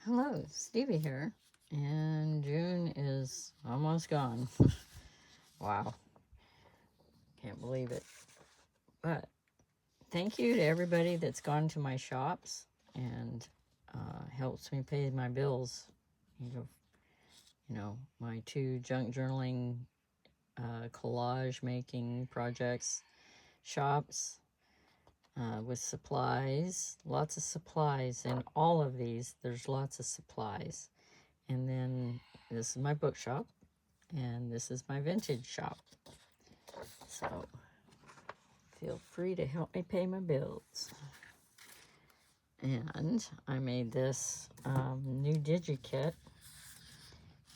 Hello, Stevie here, and June is almost gone. Wow, can't believe it. But thank you to everybody that's gone to my shops and helps me pay my bills. My two junk journaling, collage making projects, shops with supplies, lots of supplies. In all of these, there's lots of supplies. And then this is my bookshop, and this is my vintage shop. So feel free to help me pay my bills. And I made this new DigiKit,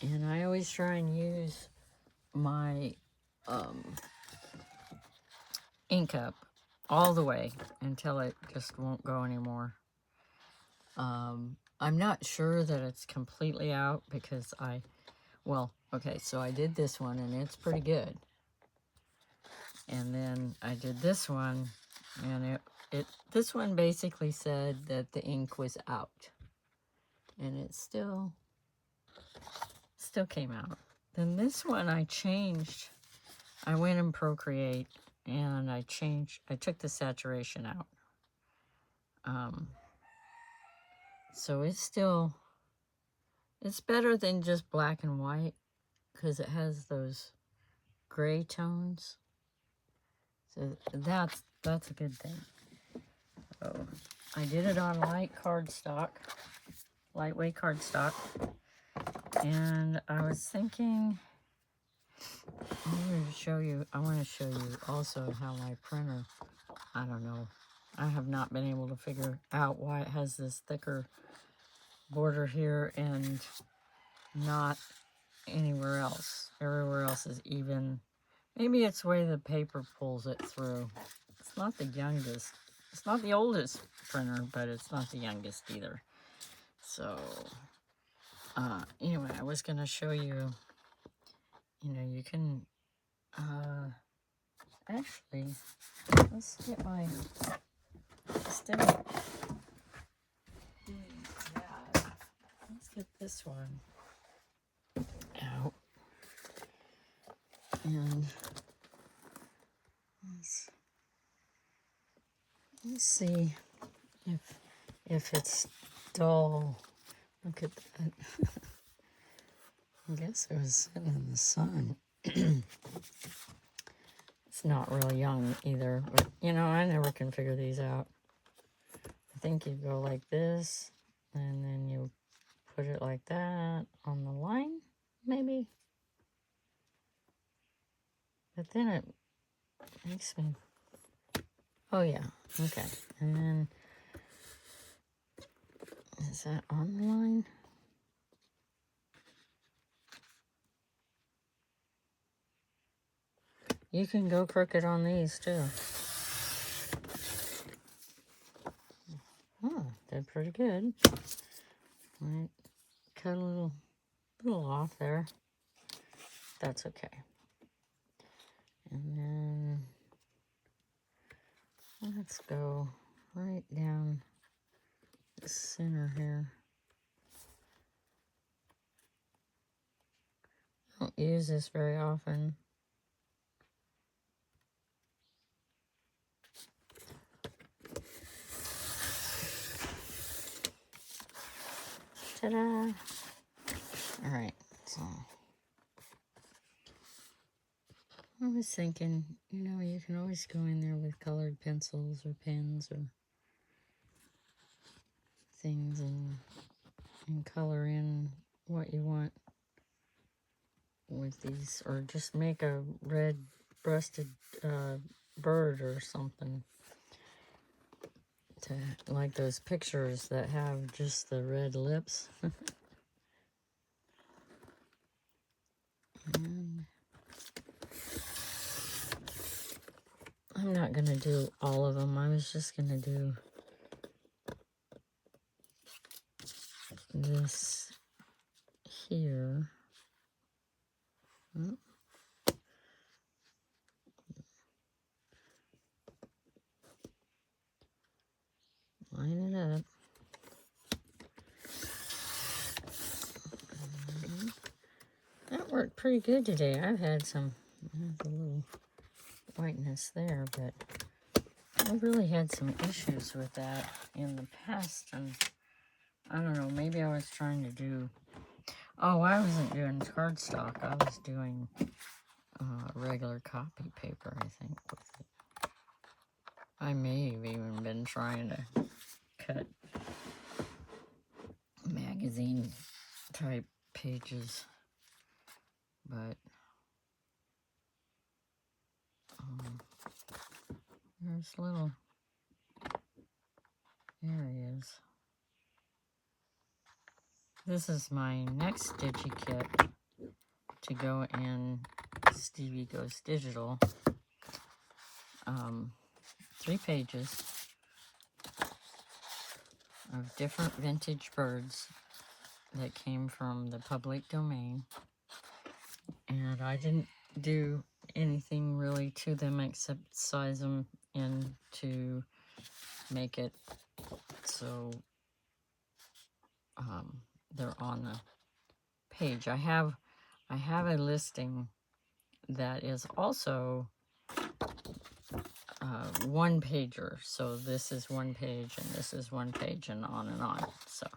and I always try and use my ink up all the way until it just won't go anymore. I'm not sure that it's completely out because so I did this one and it's pretty good. And then I did this one, and this one basically said that the ink was out, and it still came out. Then this one I changed. I went in Procreate and I took the saturation out. So it's better than just black and white because it has those gray tones. So that's a good thing. So I did it on lightweight cardstock, and I was thinking I want to show you also how my printer, I don't know, I have not been able to figure out why it has this thicker border here and not anywhere else. Everywhere else is even. Maybe it's the way the paper pulls it through. It's not the youngest. It's not the oldest printer, but it's not the youngest either. So, anyway, I was going to show you, you can, actually, let's get my, instead of doing that, let's get this one out. And let's see if it's dull. Look at that. I guess it was sitting in the sun. It's not real young either, but I never can figure these out. I think you go like this, and then you put it like that on the line, maybe. But then it makes me, oh yeah, okay. And then, is that on the line? You can go crooked on these too. Oh, did pretty good. Might cut a little off there. That's okay. And then let's go right down the center here. I don't use this very often. Ta-da! All right, so I was thinking, you can always go in there with colored pencils or pens or things and color in what you want with these, or just make a red breasted bird or something, to like those pictures that have just the red lips. And I'm not gonna do all of them. I was just gonna do this here. Oh. Line it up. worked pretty good today. I've had some, a little whiteness there, but I really had some issues with that in the past, and I don't know, maybe I was trying to do, oh, I wasn't doing cardstock, I was doing regular copy paper, I think, with it. I may have even been trying to cut magazine type pages, but there's little areas. This is my next Digi kit to go in Stevie Goes Digital. 3 pages of different vintage birds that came from the public domain, and I didn't do anything really to them except size them in to make it so they're on the page. I have a listing that is also one pager, so this is one page and this is one page and on. So,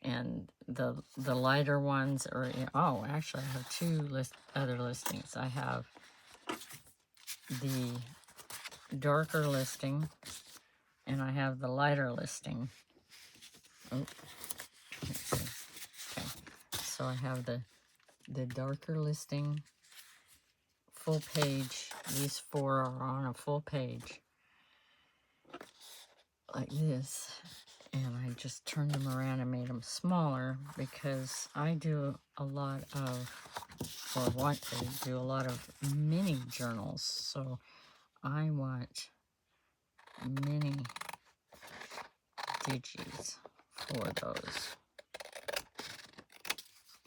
and the lighter ones are, oh, actually I have 2 other listings. I have the darker listing and I have the lighter listing. Oh, let's see. Okay, so I have the darker listing, full page. These 4 are on a full page like this, and I just turned them around and made them smaller because I do a lot of, or want to do a lot of mini journals, so I want mini digis for those.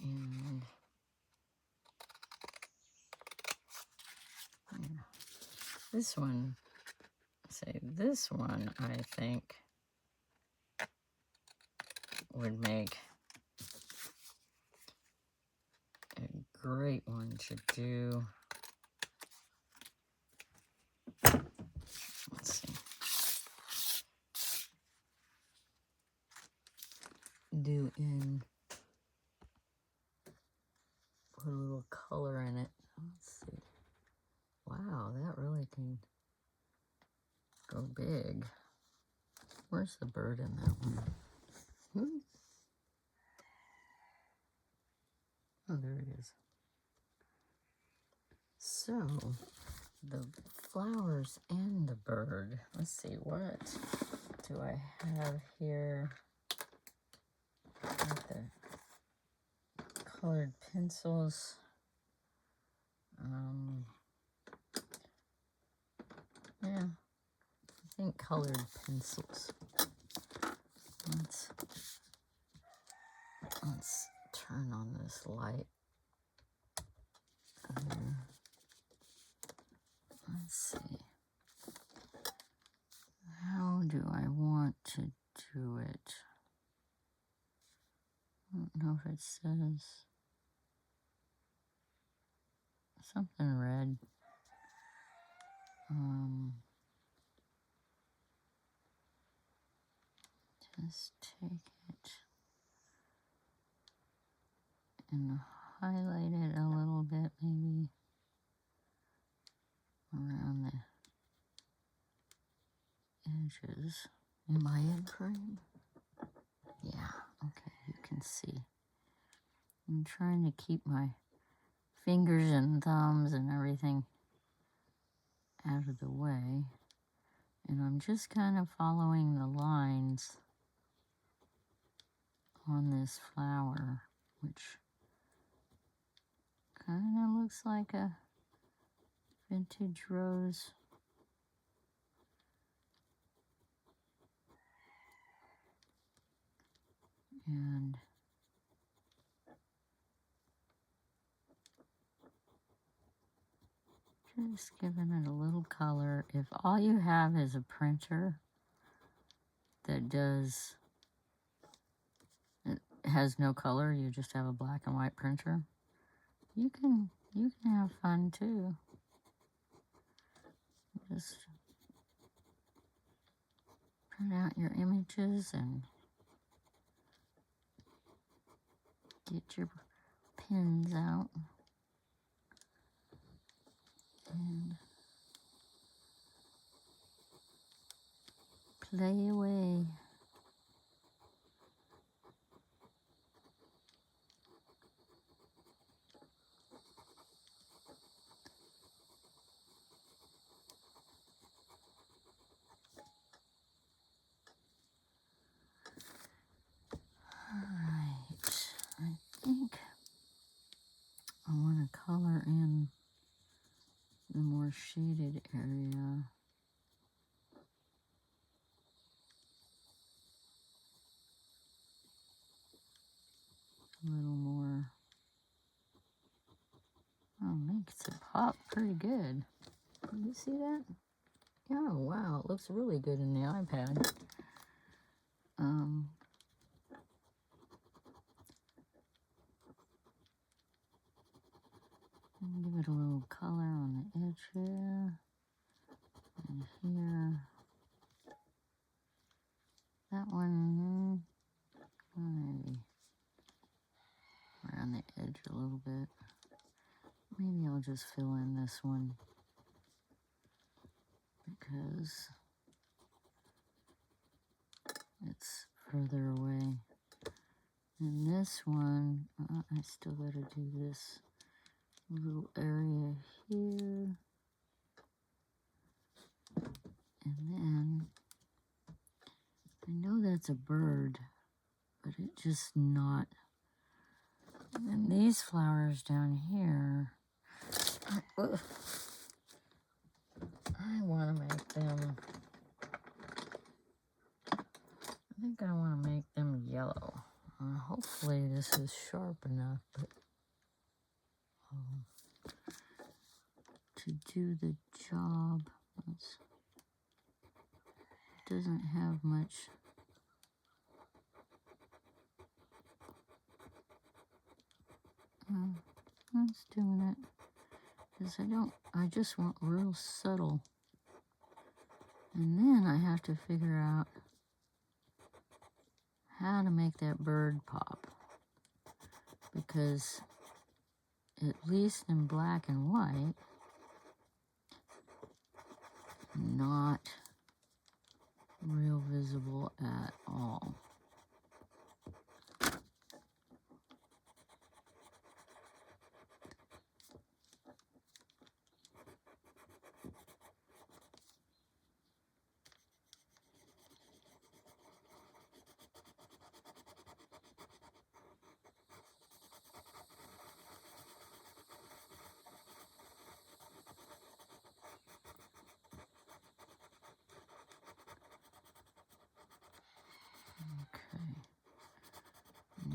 And yeah, this one, I think would make a great one to do. Let's see. Put a little color in it. Let's see. Wow, that really can go big. Where's the bird in that one? Oh, there it is. So, the flowers and the bird. Let's see, what do I have here? Got the colored pencils. Yeah, I think colored pencils. Let's turn on this light. Let's see. How do I want to do it? I don't know if it says something red. Just take it and highlight it a little bit, maybe around the edges. Am I in frame? Yeah, okay, you can see. I'm trying to keep my fingers and thumbs and everything out of the way. And I'm just kind of following the lines on this flower, which kind of looks like a vintage rose. And just giving it a little color. If all you have is a printer that has no color, you just have a black and white printer, you can have fun too. Just print out your images and get your pens out and play away. Alright, I think I want to color in the more shaded area. A little more. Oh, makes it pop pretty good. Did you see that? Yeah, wow, it looks really good in the iPad. Give it a little color on the edge here and here. That one, maybe around the edge a little bit. Maybe I'll just fill in this one because it's further away. And this one, I still gotta do this little area here. And then, I know that's a bird, but it's just not. And these flowers down here, I want to make them, I think I want to make them yellow. Hopefully this is sharp enough, but to do the job, it doesn't have much. That's doing it, because I just want real subtle. And then I have to figure out how to make that bird pop. Because at least in black and white, not real visible at all.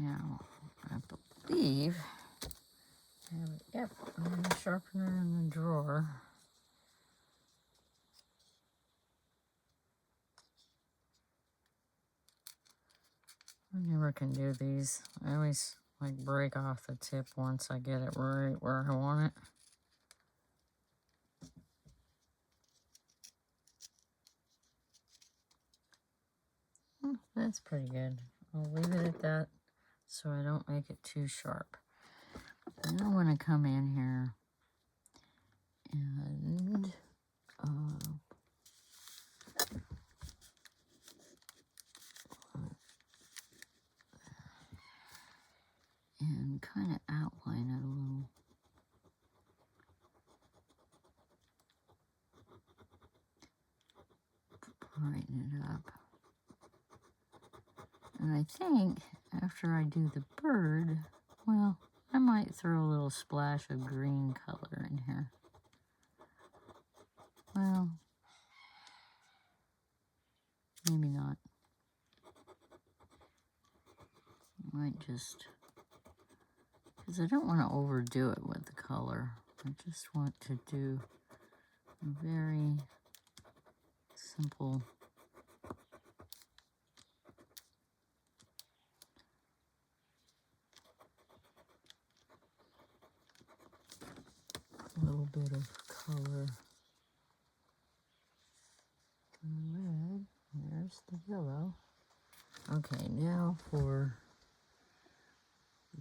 Now, I believe I have it, yep, I have a sharpener in the drawer. I never can do these. I always like break off the tip once I get it right where I want it. That's pretty good. I'll leave it at that so I don't make it too sharp. And I want to come in here and kind of outline it a little. Brighten it up. And I think after I do the bird, well, I might throw a little splash of green color in here. Well, maybe not. I might just, because I don't want to overdo it with the color. I just want to do a very simple a little bit of color. Red. There's the yellow. Okay, now for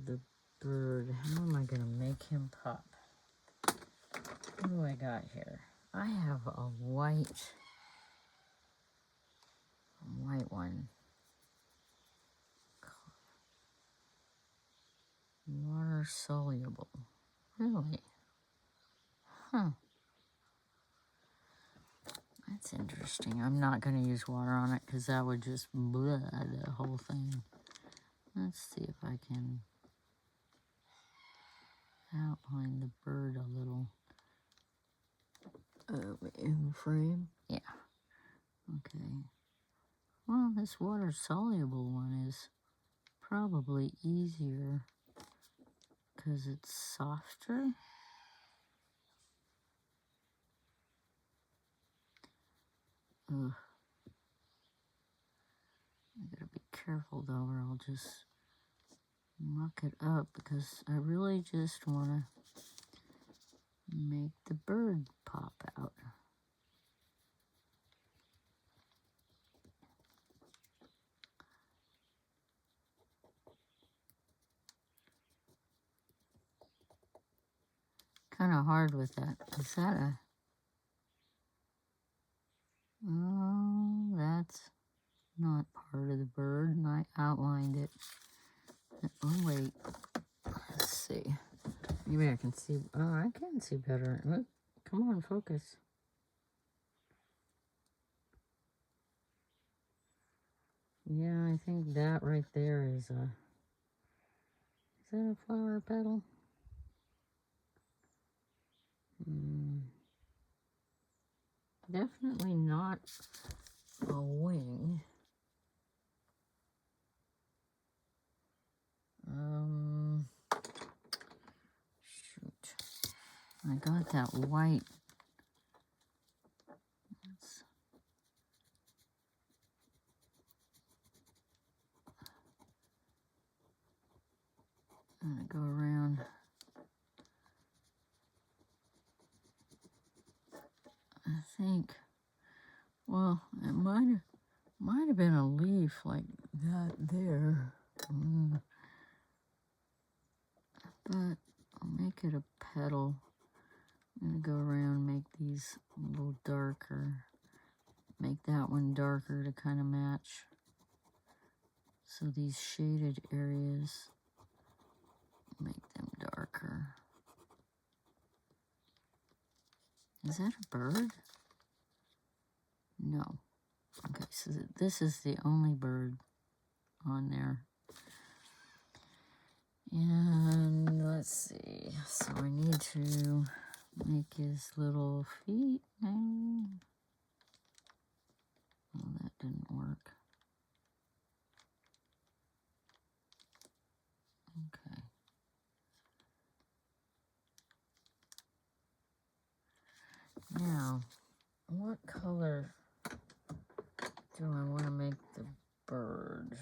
the bird. How am I going to make him pop? What do I got here? I have a white one. Water soluble. Really? Huh. That's interesting. I'm not going to use water on it because that would just bleh the whole thing. Let's see if I can outline the bird a little in the frame. Yeah. Okay. Well, this water soluble one is probably easier because it's softer. Ugh. I gotta be careful though, or I'll just muck it up because I really just want to make the bird pop out. Kind of hard with that. Is that a... Oh, that's not part of the bird, and I outlined it. Oh, wait. Let's see. Maybe I can see... Oh, I can see better. Look, come on, focus. Yeah, I think that right there is a... Is that a flower petal? Definitely not a wing. Shoot. I got that white. I'm gonna go around. I think, well, it might have been a leaf like that there. But I'll make it a petal. I'm gonna go around, make these a little darker. Make that one darker to kind of match. So these shaded areas, make them darker. Is that a bird? No. Okay, so this is the only bird on there. And let's see. So I need to make his little feet now. Oh, that didn't work. Okay. Now, what color do I want to make the bird?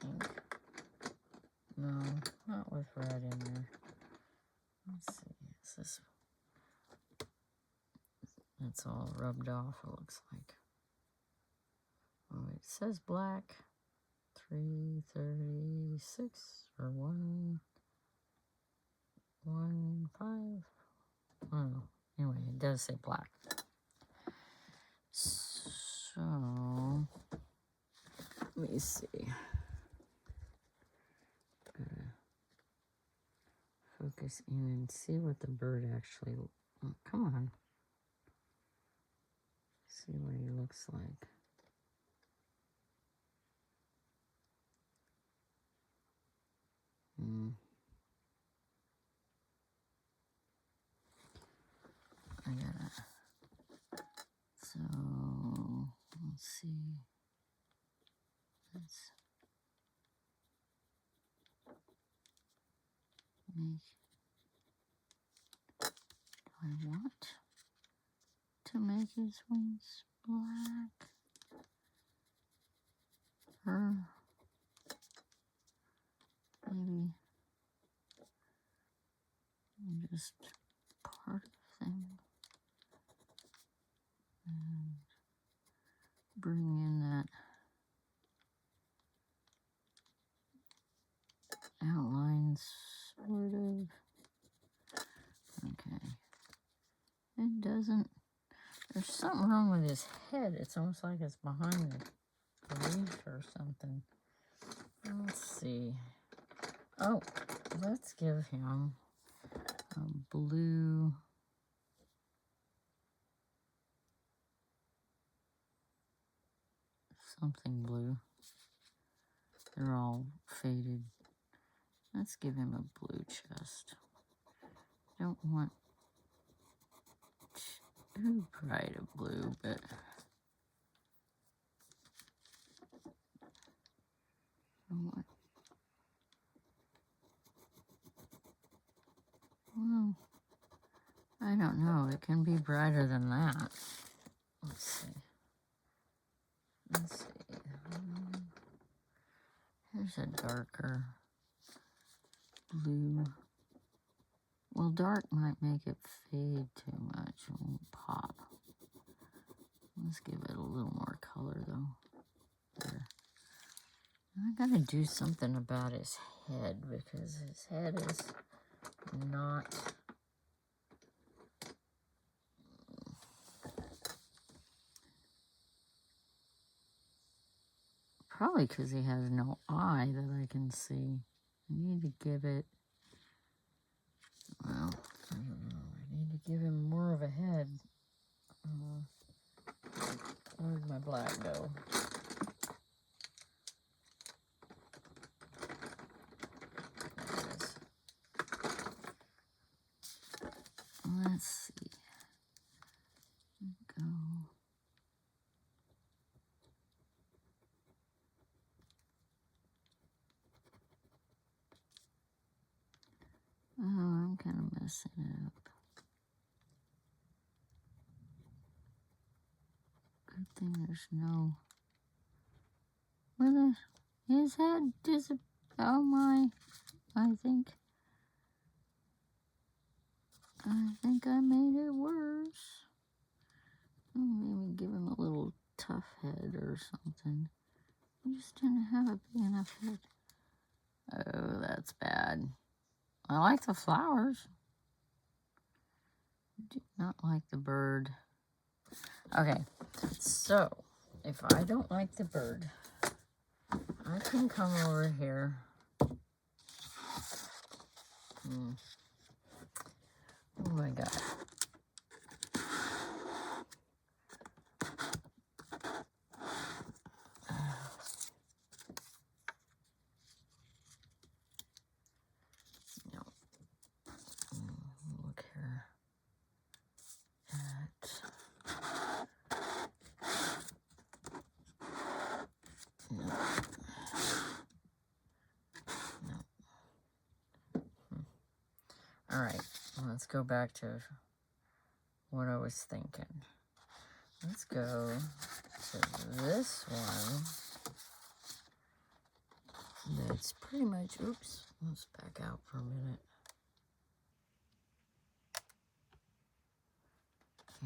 Pink? No, not with red in there. Let's see. Is this? It's all rubbed off, it looks like. Oh, it says black. 336 or 115. Oh, anyway, it does say black. So let me see. Gotta focus in and see what the bird actually. Oh, come on. See what he looks like. I gotta. So let's see. Let's make. Do I want to make his wings black? Or maybe just part of them. And bring in that outline, sort of. Okay. It doesn't, there's something wrong with his head. It's almost like it's behind the leaf or something. Let's see. Oh, let's give him a blue. Something blue. They're all faded. Let's give him a blue chest. Don't want too bright a blue, but what? Well, I don't know. It can be brighter than that. Let's see. Let's see. Here's a darker blue. Well, dark might make it fade too much. It won't pop. Let's give it a little more color, though. There. I gotta do something about his head, because his head is not... Probably because he has no eye that I can see. I need to give it... Well, I don't know. I need to give him more of a head. Where'd my black go? There it is. Let's see. Go. Oh, I'm kind of messing it up. Good thing there's no... Where his head disappeared. Oh my. I think I made it worse. Oh, maybe give him a little tough head or something. I just didn't have a big enough head. Oh, that's bad. I like the flowers. I do not like the bird. Okay, so if I don't like the bird, I can come over here. Oh my God. No. Look here at... No. No. All right, let's go back to what I was thinking. Let's go to this one. That's pretty much, oops, let's back out for a minute.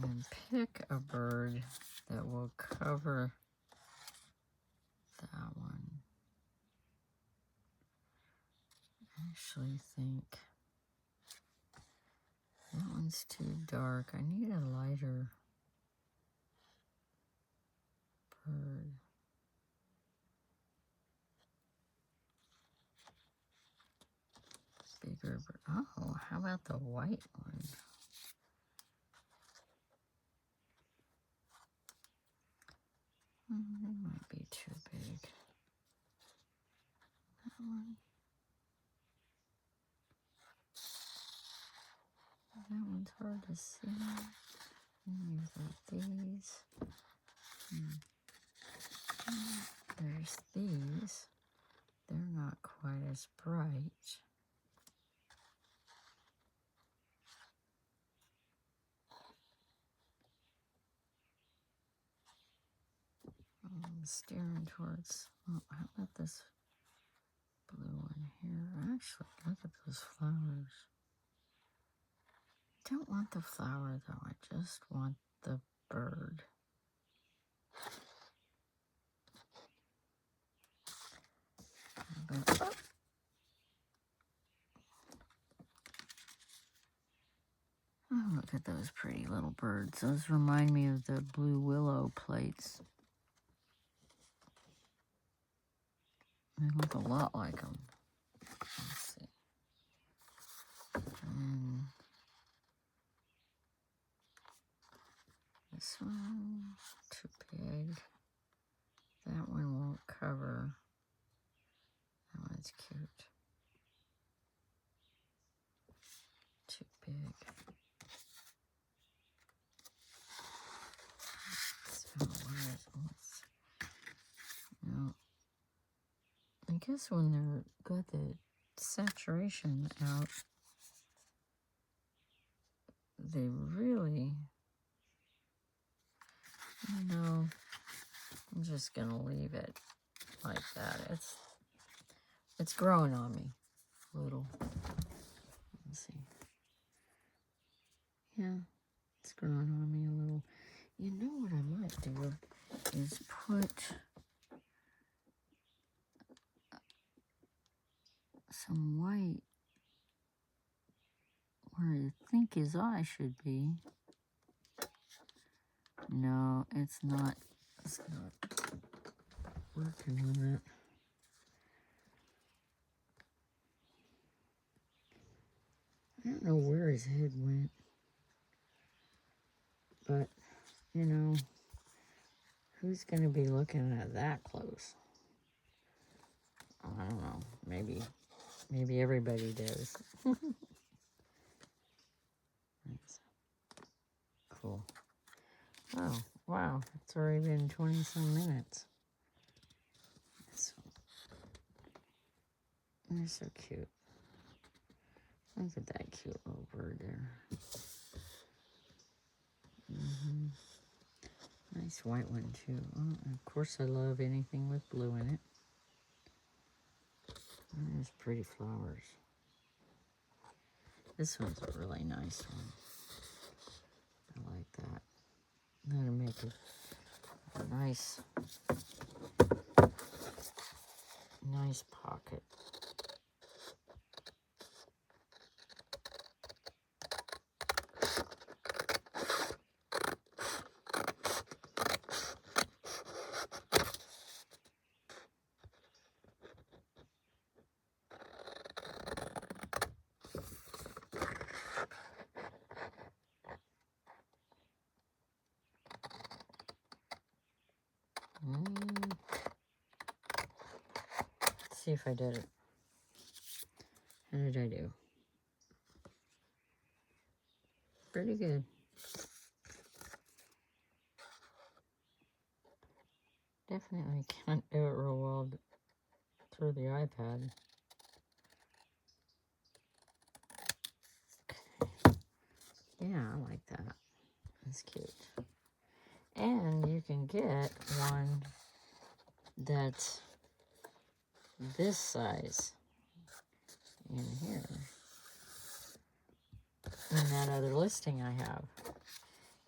And pick a bird that will cover that one. I actually think that one's too dark. I need a lighter bird. Bigger bird. Oh, how about the white one? It might be too big. That one. That one's hard to see. There's like these. There's these. They're not quite as bright. I'm staring towards, oh, how about this blue one here? Actually, look at those flowers. don't want the flower though, I just want the bird. Oh. Oh, look at those pretty little birds. Those remind me of the blue willow plates. They look a lot like them. Let's see. And this one, too big. That one won't cover. That one's cute. Too big. So no. I guess when they're got the saturation out, they really, I'm just gonna leave it like that. It's growing on me a little. Let's see. Yeah, it's growing on me a little. You know what I might do is put some white where I think his eye should be. No, it's not. It's not working on it. I don't know where his head went, but who's going to be looking at that close? I don't know. Maybe everybody does. That's cool. Oh, wow. It's already been 20-some minutes. So, they're so cute. Look at that cute little bird there. Nice white one, too. Oh, and of course, I love anything with blue in it. And there's pretty flowers. This one's a really nice one. I like that. That'll make it a nice pocket. Let's see if I did it. How did I do? Pretty good. Definitely can't do it real well through the iPad. Okay. Yeah, I like that. That's cute. And you can get one that's this size in here. In that other listing I have.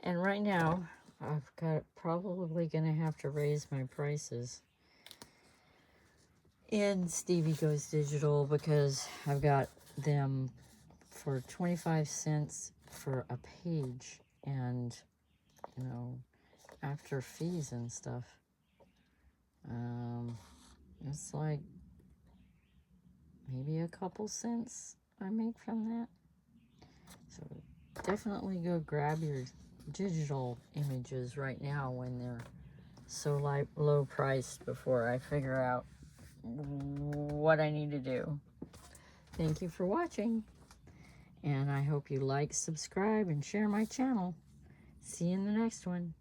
And right now, I've got probably going to have to raise my prices in Stevie Goes Digital because I've got them for 25 cents for a page, and after fees and stuff, it's like maybe a couple cents I make from that. So definitely go grab your digital images right now when they're so low priced before I figure out what I need to do. Thank you for watching, and I hope you like, subscribe, and share my channel. See you in the next one.